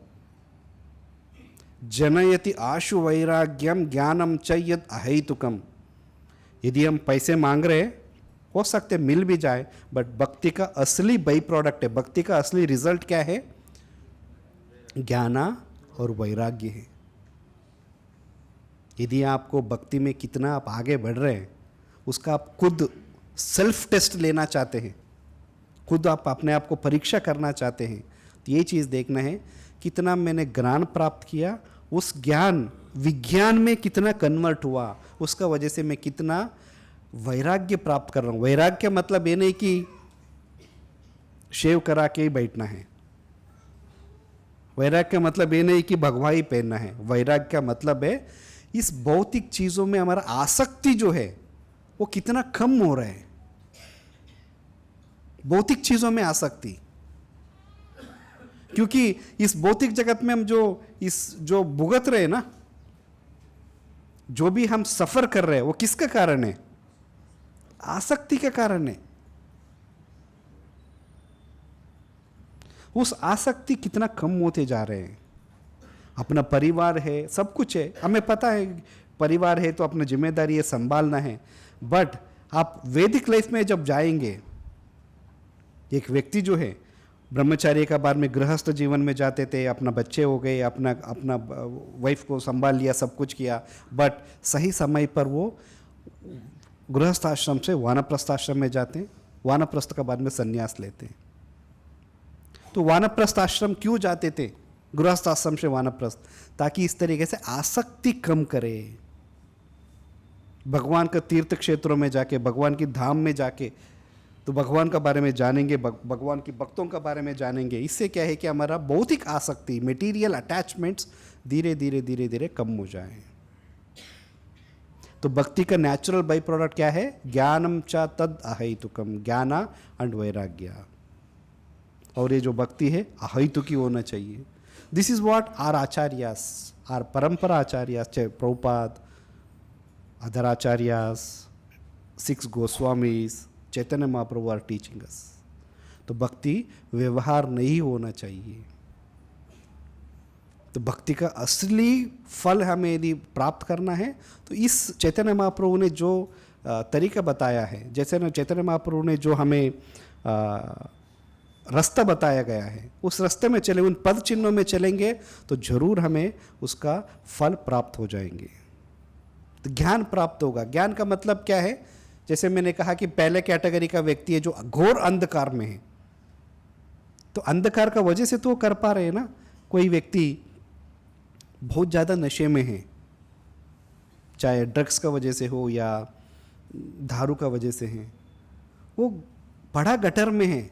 जनयति आशु वैराग्यम ज्ञानम च यद अहैतुकम। यदि हम पैसे मांग रहे हैं, हो सकते मिल भी जाए, बट भक्ति का असली बाई प्रोडक्ट है, भक्ति का असली रिजल्ट क्या है? ज्ञान और वैराग्य है। यदि आपको भक्ति में कितना आप आगे बढ़ रहे हैं उसका आप खुद सेल्फ टेस्ट लेना चाहते हैं, खुद आप अपने आप को परीक्षा करना चाहते हैं, तो ये चीज़ देखना है कितना मैंने ज्ञान प्राप्त किया, उस ज्ञान विज्ञान में कितना कन्वर्ट हुआ, उसका वजह से मैं कितना वैराग्य प्राप्त कर रहा हूँ। वैराग्य मतलब ये नहीं कि शेव करा के ही बैठना है, वैराग्य का मतलब ये नहीं कि भगवा ही पहनना है। वैराग्य का मतलब है इस भौतिक चीज़ों में हमारा आसक्ति जो है वो कितना कम हो रहा है। भौतिक चीज़ों में आसक्ति, क्योंकि इस भौतिक जगत में हम जो भुगत रहे हैं ना, जो भी हम सफर कर रहे हैं वो किसका कारण है? आसक्ति का कारण है। उस आसक्ति कितना कम होते जा रहे हैं। अपना परिवार है, सब कुछ है, हमें पता है परिवार है तो अपनी जिम्मेदारी है, संभालना है, बट आप वैदिक लाइफ में जब जाएंगे, एक व्यक्ति जो है ब्रह्मचार्य का बाद में गृहस्थ जीवन में जाते थे, अपना बच्चे हो गए, अपना वाइफ को संभाल लिया, सब कुछ किया, बट सही समय पर वो गृहस्थ आश्रम से वानप्रस्थ आश्रम में जाते हैं, वानप्रस्थ का बाद में संन्यास लेते हैं। तो वानप्रस्थ आश्रम क्यों जाते थे, गृहस्थ आश्रम से वानप्रस्थ? ताकि इस तरीके से आसक्ति कम करे, भगवान का तीर्थ क्षेत्रों में जाके, भगवान की धाम में जाके तो भगवान का बारे में जानेंगे, भगवान की भक्तों का बारे में जानेंगे। इससे क्या है कि हमारा भौतिक आसक्ति, मटेरियल अटैचमेंट्स धीरे धीरे धीरे धीरे कम हो जाए। तो भक्ति का नेचुरल बाई प्रोडक्ट क्या है? ज्ञानम च तद अहैतुकम, ज्ञाना एंड वैराग्य। और ये जो भक्ति है अहैतुकी होना चाहिए। This is what are acharyas, are parampara acharyas, चाहे Prabhupada, other acharyas, 6 Goswamis, Chaitanya Mahaprabhu are teaching us. तो भक्ति व्यवहार नहीं होना चाहिए। तो भक्ति का असली फल हमें यदि प्राप्त करना है तो इस चैतन्य महाप्रभु ने जो तरीका बताया है, जैसे ना चैतन्य महाप्रभु ने जो हमें रास्ता बताया गया है, उस रास्ते में चले, उन पद चिन्हों में चलेंगे तो जरूर हमें उसका फल प्राप्त हो जाएंगे। तो ज्ञान प्राप्त होगा। ज्ञान का मतलब क्या है? जैसे मैंने कहा कि पहले कैटेगरी का व्यक्ति है जो घोर अंधकार में है, तो अंधकार का वजह से तो कर पा रहे हैं ना। कोई व्यक्ति बहुत ज़्यादा नशे में है, चाहे ड्रग्स का वजह से हो या दारू का वजह से है, वो बड़ा गटर में है।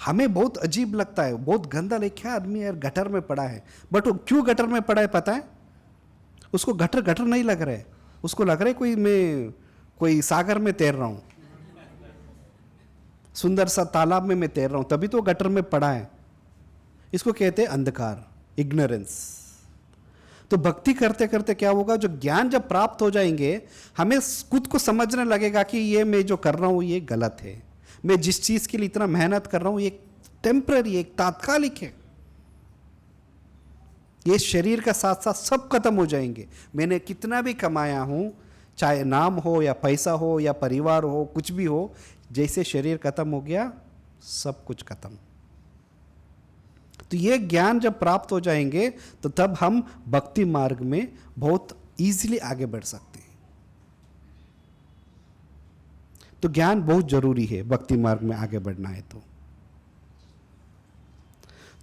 हमें बहुत अजीब लगता है, बहुत गंदा लगे, क्या आदमी यार गटर में पड़ा है, बट वो क्यों गटर में पड़ा है पता है? उसको गटर गटर नहीं लग रहा है, उसको लग रहा है मैं कोई सागर में तैर रहा हूँ, सुंदर सा तालाब में मैं तैर रहा हूँ, तभी तो गटर में पड़ा है। इसको कहते हैं अंधकार, इग्नोरेंस। तो भक्ति करते करते क्या होगा? जो ज्ञान जब प्राप्त हो जाएंगे, हमें खुद को समझने लगेगा कि ये मैं जो कर रहा हूँ ये गलत है, मैं जिस चीज़ के लिए इतना मेहनत कर रहा हूँ ये टेम्पररी, एक तात्कालिक है, ये शरीर का साथ साथ सब खत्म हो जाएंगे। मैंने कितना भी कमाया हूँ, चाहे नाम हो या पैसा हो या परिवार हो, कुछ भी हो, जैसे शरीर खत्म हो गया सब कुछ खत्म। तो ये ज्ञान जब प्राप्त हो जाएंगे तो तब हम भक्ति मार्ग में बहुत इजीली आगे बढ़ सकते हैं। तो ज्ञान बहुत जरूरी है भक्ति मार्ग में आगे बढ़ना है।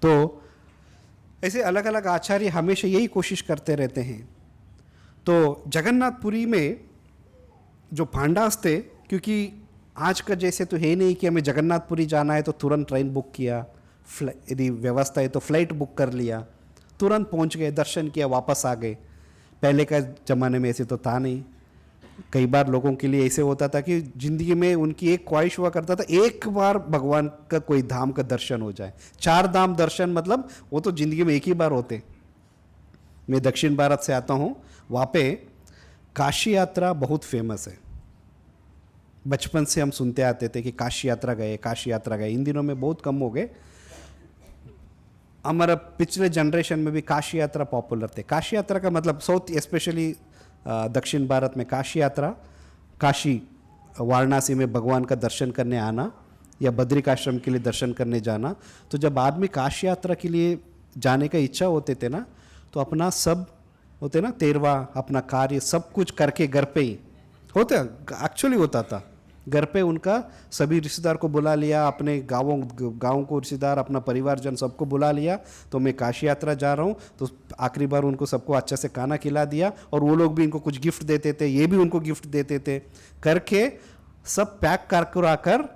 तो ऐसे अलग अलग आचार्य हमेशा यही कोशिश करते रहते हैं। तो जगन्नाथपुरी में जो पांडास थे, क्योंकि आज का जैसे तो है नहीं कि हमें जगन्नाथपुरी जाना है तो तुरंत ट्रेन बुक किया, यदि व्यवस्था है तो फ्लाइट बुक कर लिया, तुरंत पहुंच गए, दर्शन किया, वापस आ गए। पहले का ज़माने में ऐसे तो था नहीं। कई बार लोगों के लिए ऐसे होता था कि ज़िंदगी में उनकी एक ख्वाहिश हुआ करता था, एक बार भगवान का कोई धाम का दर्शन हो जाए। 4 धाम दर्शन मतलब वो तो ज़िंदगी में एक ही बार होते। मैं दक्षिण भारत से आता हूँ, वहाँ पे काशी यात्रा बहुत फेमस है। बचपन से हम सुनते आते थे कि काशी यात्रा गए, काशी यात्रा गए। इन दिनों में बहुत कम हो गए। हमारा पिछले जनरेशन में भी काशी यात्रा पॉपुलर थे। काशी यात्रा का मतलब साउथ, स्पेशली दक्षिण भारत में काशी यात्रा, काशी वाराणसी में भगवान का दर्शन करने आना या बद्रिकाश्रम के लिए दर्शन करने जाना। तो जब आदमी काशी यात्रा के लिए जाने का इच्छा होते थे ना, तो अपना सब होते ना, तेरवा अपना कार्य सब कुछ करके घर पे ही होते, एक्चुअली होता था। घर पे उनका सभी रिश्तेदार को बुला लिया, अपने गाँव को रिश्तेदार, अपना परिवारजन सबको बुला लिया, तो मैं काशी यात्रा जा रहा हूँ, तो आखिरी बार उनको सबको अच्छे से खाना खिला दिया, और वो लोग भी इनको कुछ गिफ्ट देते थे, ये भी उनको गिफ्ट देते थे, करके सब पैक कर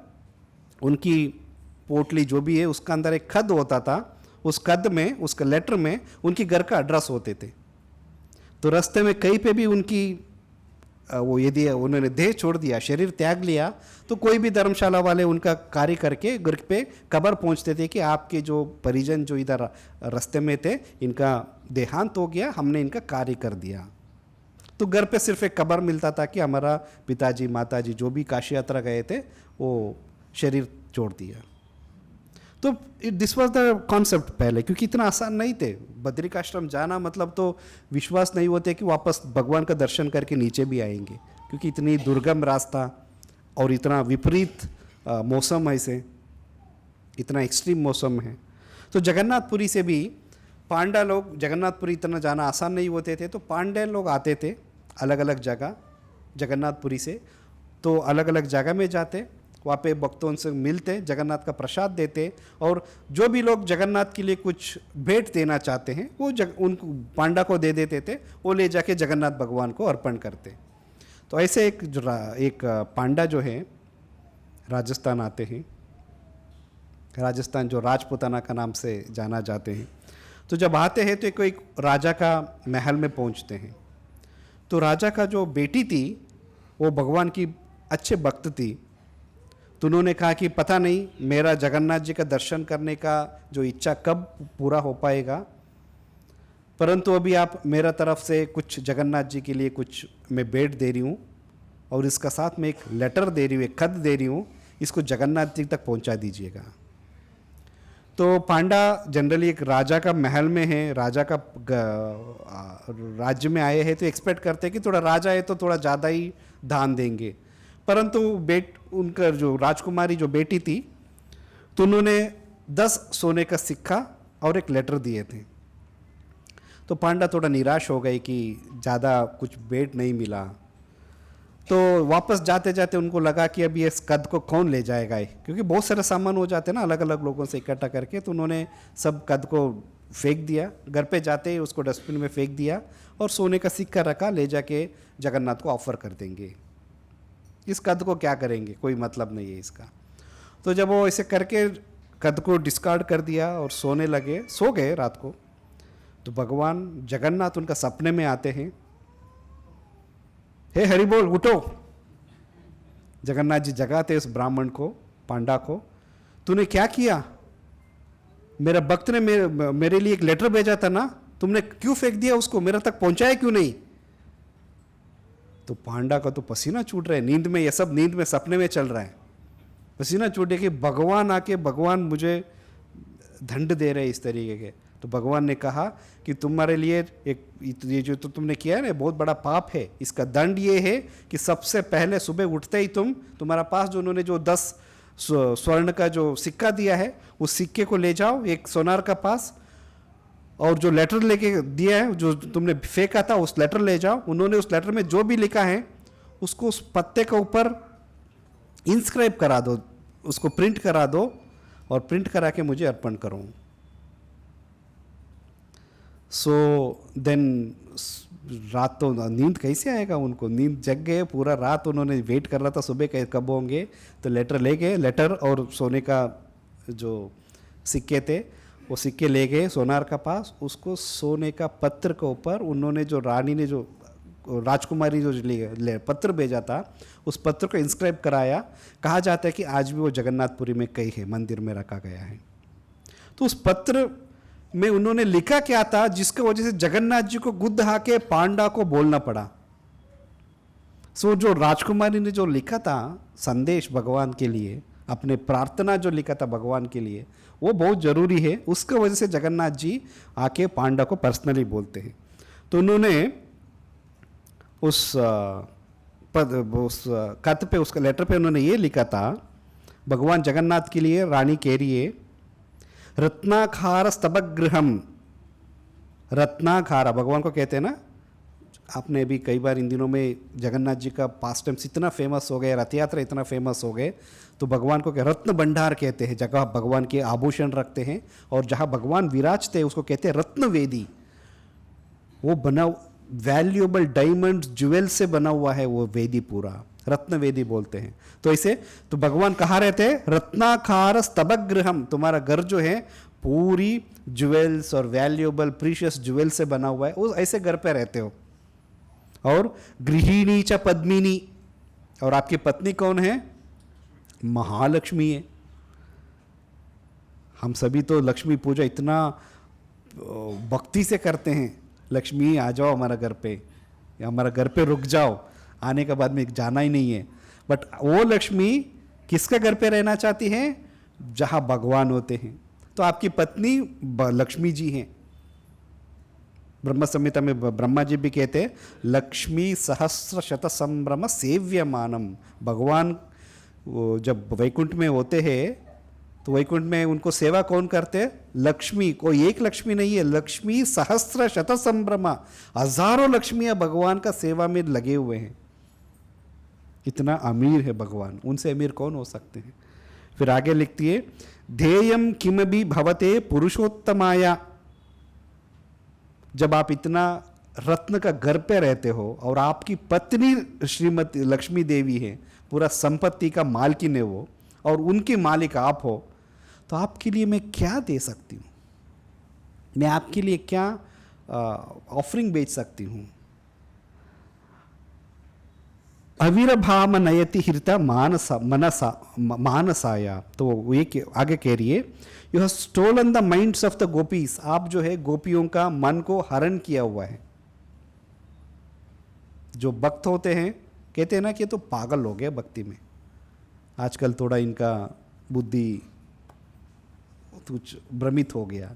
उनकी पोटली जो भी है उसका अंदर एक खद होता था, उस खद में, उसका लेटर में उनकी घर का एड्रेस होते थे। तो रास्ते में कहीं पे भी उनकी वो यदि उन्होंने देह छोड़ दिया, शरीर त्याग लिया, तो कोई भी धर्मशाला वाले उनका कार्य करके घर पे खबर पहुंचते थे कि आपके जो परिजन जो इधर रास्ते में थे, इनका देहांत हो गया, हमने इनका कार्य कर दिया। तो घर पे सिर्फ एक खबर मिलता था कि हमारा पिताजी माताजी जो भी काशी यात्रा गए थे वो शरीर छोड़ दिया। तो दिस वाज द कॉन्सेप्ट पहले, क्योंकि इतना आसान नहीं थे। बद्रिकाश्रम जाना मतलब तो विश्वास नहीं होते कि वापस भगवान का दर्शन करके नीचे भी आएंगे, क्योंकि इतनी दुर्गम रास्ता और इतना विपरीत मौसम ऐसे, इतना एक्सट्रीम मौसम है। तो जगन्नाथपुरी से भी पांडा लोग, जगन्नाथपुरी इतना जाना आसान नहीं होते थे, तो पांड्य लोग आते थे अलग अलग जगह जगन्नाथपुरी से, तो अलग अलग जगह में जाते, वहाँ पे भक्तों से मिलते, जगन्नाथ का प्रसाद देते, और जो भी लोग जगन्नाथ के लिए कुछ भेंट देना चाहते हैं वो उनको पांडा को दे देते थे, वो ले जाके जगन्नाथ भगवान को अर्पण करते। तो ऐसे एक पांडा जो है राजस्थान आते हैं, राजस्थान जो राजपुताना का नाम से जाना जाते हैं। तो जब आते हैं तो एक राजा का महल में पहुंचते हैं। तो राजा का जो बेटी थी वो भगवान की अच्छे भक्त थी, तो उन्होंने कहा कि पता नहीं मेरा जगन्नाथ जी का दर्शन करने का जो इच्छा कब पूरा हो पाएगा, परंतु अभी आप मेरा तरफ से कुछ जगन्नाथ जी के लिए कुछ मैं भेंट दे रही हूँ, और इसका साथ में एक लेटर दे रही हूँ, एक खत दे रही हूँ, इसको जगन्नाथ जी तक पहुँचा दीजिएगा। तो पांडा जनरली एक राजा का महल में है, राजा का राज्य में आए हैं, तो एक्सपेक्ट करते हैं कि थोड़ा राजा है तो थोड़ा ज़्यादा ही दान देंगे, परंतु उनका जो राजकुमारी जो बेटी थी, तो उन्होंने 10 सोने का सिक्का और एक लेटर दिए थे। तो पांडा थोड़ा निराश हो गए कि ज़्यादा कुछ भेंट नहीं मिला। तो वापस जाते जाते उनको लगा कि अभी इस कद को कौन ले जाएगा, क्योंकि बहुत सारे सामान हो जाते हैं ना अलग अलग लोगों से इकट्ठा करके, तो उन्होंने सब कद को फेंक दिया, घर पे जाते ही उसको डस्टबिन में फेंक दिया, और सोने का सिक्का रखा, ले जाके जगन्नाथ को ऑफर कर देंगे। इस कद को क्या करेंगे, कोई मतलब नहीं है इसका। तो जब वो ऐसे करके कद को डिस्कार्ड कर दिया और सोने लगे, सो गए रात को, तो भगवान जगन्नाथ उनका सपने में आते हैं। हे हरि बोल, उठो। जगन्नाथ जी जगाते उस ब्राह्मण को, पांडा को, तूने क्या किया, मेरा भक्त ने मेरे लिए एक लेटर भेजा था ना, तुमने क्यों फेंक दिया उसको, मेरे तक पहुंचाया क्यों नहीं। तो पांडा का तो पसीना छूट रहा है, नींद में, ये सब नींद में सपने में चल रहा है, पसीना छूटे कि भगवान आके, भगवान मुझे दंड दे रहे इस तरीके के। तो भगवान ने कहा कि तुम्हारे लिए एक ये जो तो तुमने किया है ना बहुत बड़ा पाप है, इसका दंड ये है कि सबसे पहले सुबह उठते ही तुम्हारा पास जो उन्होंने जो 10 स्वर्ण का जो सिक्का दिया है, उस सिक्के को ले जाओ एक सोनार का पास, और जो लेटर लेके दिया है जो तुमने फेंका था उस लेटर ले जाओ। उन्होंने उस लेटर में जो भी लिखा है उसको उस पत्ते के ऊपर इंस्क्राइब करा दो, उसको प्रिंट करा दो, और प्रिंट करा के मुझे अर्पण करो। सो देन रात तो नींद कैसे आएगा उनको, नींद जग गए, पूरा रात उन्होंने वेट कर रहा था सुबह कब होंगे। तो लेटर ले गए, लेटर और सोने का जो सिक्के थे वो सिक्के ले गए सोनार का पास, उसको सोने का पत्र के ऊपर उन्होंने जो रानी ने जो राजकुमारी जो पत्र भेजा था उस पत्र को इंस्क्राइब कराया। कहा जाता है कि आज भी वो जगन्नाथपुरी में कई है, मंदिर में रखा गया है। तो उस पत्र में उन्होंने लिखा क्या था जिसकी वजह से जगन्नाथ जी को गुद्द हाके पांडा को बोलना पड़ा। सो जो राजकुमारी ने जो लिखा था संदेश भगवान के लिए, अपने प्रार्थना जो लिखा था भगवान के लिए, वो बहुत जरूरी है। उसके वजह से जगन्नाथ जी आके पांडा को पर्सनली बोलते हैं। तो उन्होंने उस खत पे, उसका लेटर पे उन्होंने ये लिखा था, भगवान जगन्नाथ के लिए रानी कह रही है, रत्नाखार स्तबगृहम, रत्नाखारा भगवान को कहते हैं ना, आपने भी कई बार इन दिनों में जगन्नाथ जी का पास टाइम्स इतना फेमस हो गया, रथ यात्रा इतना फेमस हो गए, तो भगवान को क्या रत्न भंडार कहते हैं, जगह भगवान के आभूषण रखते हैं, और जहाँ भगवान विराजते हैं उसको कहते हैं रत्न वेदी। वो बना वैल्यूएबल डायमंड ज्वेल से बना हुआ है वो वेदी, पूरा रत्न वेदी बोलते हैं। तो ऐसे तो भगवान कहाँ रहते हैं? रत्नाकार स्तबगृहम, तुम्हारा घर जो है पूरी ज्वेल्स और वैल्यूएबल प्रीशियस ज्वेल से बना हुआ है, उस ऐसे घर पे रहते हो। और गृहिणी च पद्मिनी, और आपकी पत्नी कौन है? महालक्ष्मी है। हम सभी तो लक्ष्मी पूजा इतना भक्ति से करते हैं, लक्ष्मी आ जाओ हमारा घर पे, या हमारा घर पे रुक जाओ, आने के बाद में जाना ही नहीं है। बट वो लक्ष्मी किसके घर पे रहना चाहती है? जहाँ भगवान होते हैं। तो आपकी पत्नी लक्ष्मी जी हैं। ब्रह्म संहिता में ब्रह्मा जी भी कहते हैं लक्ष्मी सहस्र शत संभ्रम सेव्यमानम। भगवान वो जब वैकुंठ में होते हैं तो वैकुंठ में उनको सेवा कौन करते हैं? लक्ष्मी। कोई एक लक्ष्मी नहीं है, लक्ष्मी सहस्र शत संभ्रमा, हजारों लक्ष्मियां भगवान का सेवा में लगे हुए हैं। इतना अमीर है भगवान, उनसे अमीर कौन हो सकते हैं? फिर आगे लिखती है ध्येयम किम भी भवते पुरुषोत्तमाया। जब आप इतना रत्न का घर पे रहते हो और आपकी पत्नी श्रीमती लक्ष्मी देवी है, पूरा संपत्ति का मालकिन है वो, और उनकी मालिक आप हो, तो आपके लिए मैं क्या दे सकती हूँ? मैं आपके लिए क्या ऑफरिंग बेच सकती हूँ? अविरभाम नयति हृता मानसा मनसा मानसाया। तो वो ये आगे कह रही है you have stolen the minds of the gopis. आप जो है गोपियों का मन को हरण किया हुआ है। जो भक्त होते हैं कहते हैं ना कि तो पागल हो गए भक्ति में, आजकल थोड़ा इनका बुद्धि कुछ भ्रमित हो गया,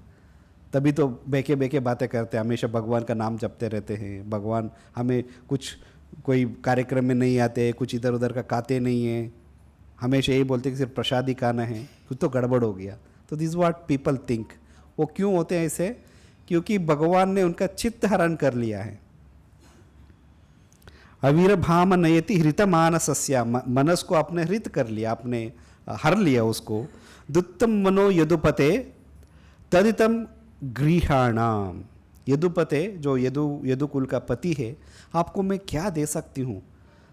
तभी तो बेके बेके बातें करते हैं, हमेशा भगवान का नाम जपते रहते हैं। भगवान हमें कुछ कोई कार्यक्रम में नहीं आते, कुछ इधर उधर का खाते नहीं है, हमेशा यही बोलते कि सिर्फ प्रसाद ही खाना है, कुछ तो गड़बड़ हो गया। तो दिस व्हाट पीपल थिंक। वो क्यों होते हैं ऐसे? क्योंकि भगवान ने उनका चित्त हरण कर लिया है। अवीरभाम नयति हृत मानसस्या, मनस को आपने हृत कर लिया, आपने हर लिया उसको। दुत्तम मनो यदुपते तदितम गृहाणाम। यदुपते जो यदुकुल का पति है, आपको मैं क्या दे सकती हूँ?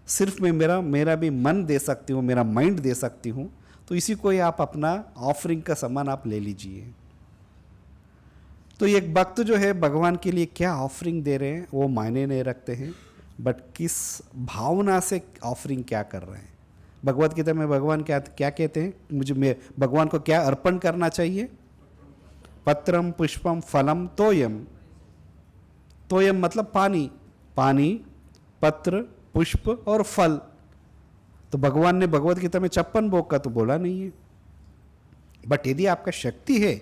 सिर्फ मैं मेरा भी मन दे सकती हूँ, मेरा माइंड दे सकती हूँ। तो इसी को ही आप अपना ऑफरिंग का सामान आप ले लीजिए। तो एक भक्त जो है भगवान के लिए क्या ऑफरिंग दे रहे हैं वो मायने नहीं रखते हैं, बट किस भावना से ऑफरिंग क्या कर रहे हैं। भगवत गीता में भगवान क्या क्या कहते हैं? मैं भगवान को क्या अर्पण करना चाहिए? पत्रम पुष्पम फलम तोयम। तोयम मतलब पानी, पानी, पत्र, पुष्प और फल। तो भगवान ने भगवत गीता में 56 भोग का तो बोला नहीं है। बट यदि आपका शक्ति है,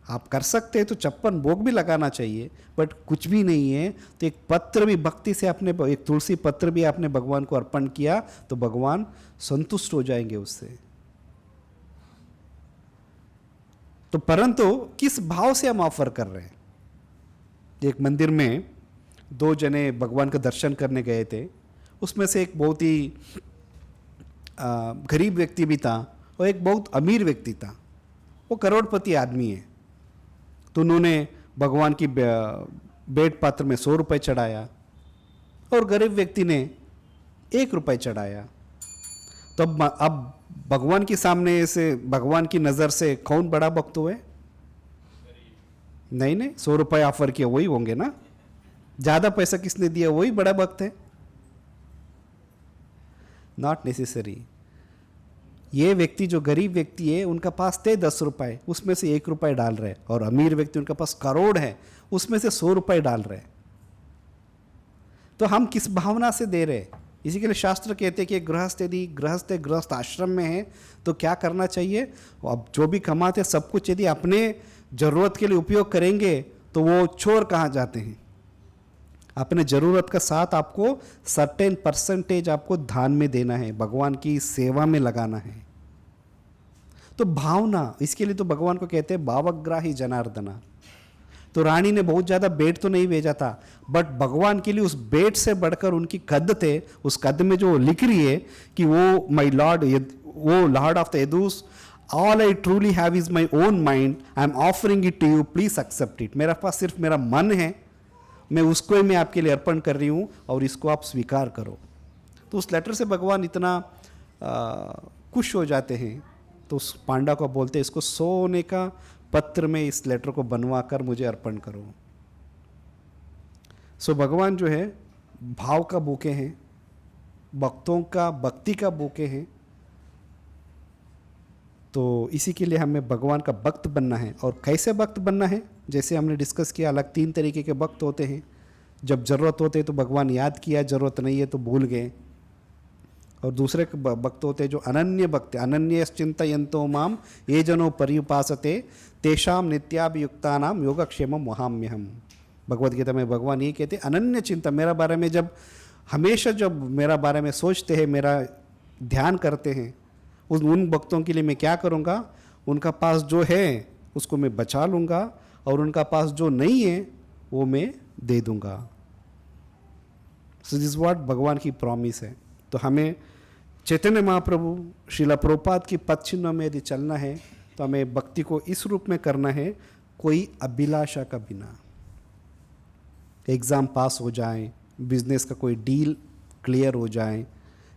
आप कर सकते हैं, तो 56 भोग भी लगाना चाहिए। बट कुछ भी नहीं है तो एक पत्र भी भक्ति से आपने, एक तुलसी पत्र भी आपने भगवान को अर्पण किया तो भगवान संतुष्ट हो जाएंगे उससे। तो परंतु किस भाव से हम ऑफर कर रहे हैं? एक मंदिर में 2 जने भगवान का दर्शन करने गए थे। उसमें से एक बहुत ही गरीब व्यक्ति भी था और एक बहुत अमीर व्यक्ति था। वो करोड़पति आदमी है। तो उन्होंने भगवान की बेट पात्र में 100 रुपये चढ़ाया और गरीब व्यक्ति ने 1 रुपये चढ़ाया। तो अब भगवान के सामने से, भगवान की नज़र से कौन बड़ा भक्त हुए? नहीं, 100 रुपये ऑफर किया वही होंगे ना। ज़्यादा पैसा किसने दिया वही बड़ा भक्त है? Not necessary. ये व्यक्ति जो गरीब व्यक्ति है उनका पास थे 10 रुपये, उसमें से 1 रुपये डाल रहे, और अमीर व्यक्ति उनका पास करोड़ है, उसमें से 100 रुपये डाल रहे। तो हम किस भावना से दे रहे? इसी के लिए शास्त्र कहते हैं कि गृहस्थ यदि गृहस्थ आश्रम में है तो क्या करना चाहिए? अब जो भी कमाते सब कुछ यदि अपने ज़रूरत के लिए उपयोग करेंगे तो वो चोर कहाँ जाते हैं। अपने ज़रूरत का साथ आपको सर्टेन परसेंटेज आपको दान में देना है, भगवान की सेवा में लगाना है। तो भावना, इसके लिए तो भगवान को कहते हैं भावग्राही जनार्दना। तो रानी ने बहुत ज़्यादा बेट तो नहीं भेजा था, बट भगवान के लिए उस बेट से बढ़कर उनकी कद थे, उस कद में जो लिख रही है कि वो माई लॉर्ड, वो lord of the Yadus, all I truly have is my own mind, I am offering it to you, please accept it. मेरे पास सिर्फ मेरा मन है, मैं उसको ही मैं आपके लिए अर्पण कर रही हूँ और इसको आप स्वीकार करो। तो उस लेटर से भगवान इतना खुश हो जाते हैं, तो उस पांडा को बोलते हैं इसको सोने का पत्र में इस लेटर को बनवा कर मुझे अर्पण करो। सो भगवान जो है भाव का बूके हैं, भक्तों का भक्ति का बूके हैं। तो इसी के लिए हमें भगवान का भक्त बनना है। और कैसे भक्त बनना है, जैसे हमने डिस्कस किया, अलग 3 तरीके के भक्त होते हैं। जब ज़रूरत होते तो भगवान याद किया, ज़रूरत नहीं है तो भूल गए। और दूसरे भक्त होते जो अनन्य भक्त, अनन्य चिंतयन्तो माम ये जनो पर्युपासते तेषाम नित्याभियुक्तानाम योगक्षेमम वहाम्यहम। भगवद गीता में भगवान ये कहते अनन्य चिंता, मेरा बारे में जब हमेशा जब मेरा बारे में सोचते हैं, मेरा ध्यान करते हैं, उन भक्तों के लिए मैं क्या करूँगा, उनका पास जो है उसको मैं बचा लूँगा और उनका पास जो नहीं है वो मैं दे दूँगा। सो दिस व्हाट भगवान की प्रॉमिस है। तो हमें चैतन्य महाप्रभु श्रीला प्रभुपाद की पद चिन्ह में यदि चलना है तो हमें भक्ति को इस रूप में करना है, कोई अभिलाषा का बिना। एग्ज़ाम पास हो जाए, बिजनेस का कोई डील क्लियर हो जाए,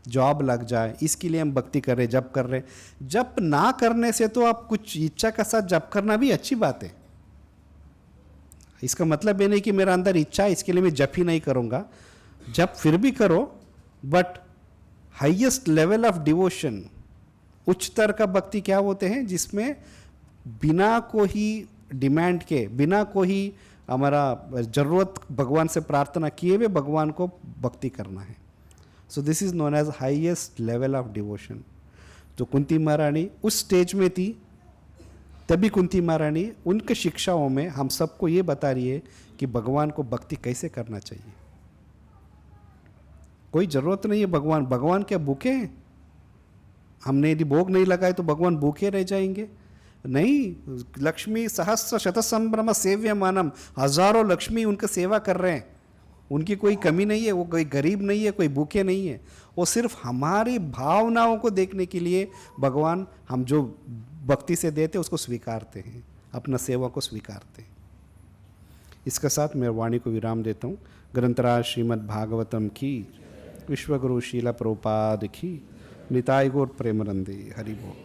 जॉब लग जाए, इसके लिए हम भक्ति कर रहे, जप कर रहे। जप ना करने से तो आप कुछ इच्छा के साथ जप करना भी अच्छी बात है। इसका मतलब ये नहीं कि मेरा अंदर इच्छा है इसके लिए मैं जप ही नहीं करूँगा। जप फिर भी करो, but highest level of devotion, उच्चतर का भक्ति क्या होते हैं, जिसमें बिना को ही डिमांड के, बिना को ही हमारा ज़रूरत भगवान से प्रार्थना किए हुए भगवान को भक्ति करना है। So this is known as highest level of devotion. तो कुंती महारानी उस स्टेज में थी, तभी कुंती महारानी उनके शिक्षाओं में हम सबको ये बता रही है कि भगवान को भक्ति कैसे करना चाहिए। कोई ज़रूरत नहीं है, भगवान क्या भूखे हैं? हमने यदि भोग नहीं लगाए तो भगवान भूखे रह जाएंगे? नहीं, लक्ष्मी सहस्र शत संभ्रम सेव्य मानम, हजारों लक्ष्मी उनका सेवा कर रहे हैं, उनकी कोई कमी नहीं है, वो कोई गरीब नहीं है, कोई भूखे नहीं है। वो सिर्फ हमारी भावनाओं को देखने के लिए भगवान हम जो भक्ति से देते उसको स्वीकारते हैं, अपना सेवा को स्वीकारते हैं। इसके साथ मैं वाणी को विराम देता हूँ। ग्रंथराज श्रीमद् भागवतम की, विश्वगुरु शीला प्रभुपाद की, निताय गौर प्रेमानंदे। हरि बोल।